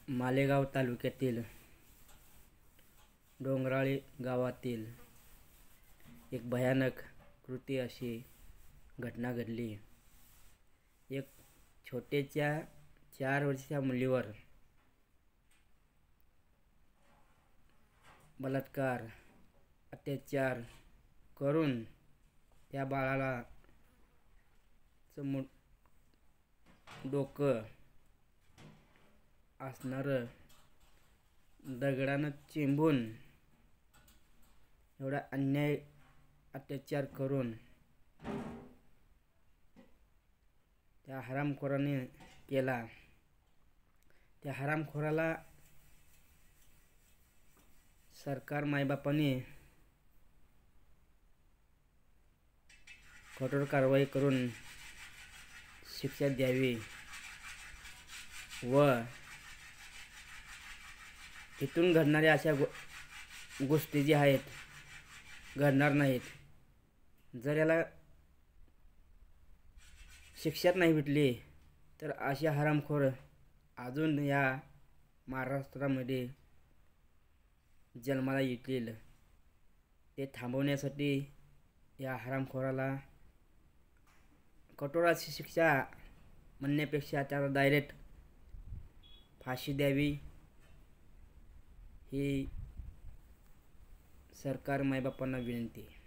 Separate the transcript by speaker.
Speaker 1: मालेगाव तालुक्यातील डोंगराळी गावातील एक भयानक कृती अशी घटना घडली। एक छोट्याच्या 4 वर्षाच्या मुलीवर बलात्कार अत्याचार करून त्या बाळाला डोकं असणारं दगडानं चिंबून एवढा अन्याय अत्याचार करून त्या हरामखोराने केला। त्या हरामखोराला सरकार मायबापाने कठोर कारवाई करून शिक्षा द्यावी व इथून घडणाऱ्या अशा गोष्टी जी आहेत घडणार नाहीत। जर याला शिक्षाच नाही भेटली तर असे हरामखोर अजून या महाराष्ट्रामध्ये जन्माला येतील। ते थांबवण्यासाठी या हरामखोराला कठोर अशी शिक्षा म्हणण्यापेक्षा त्याला डायरेक्ट फाशी द्यावी ही सरकार मायबापांना विनंती आहे।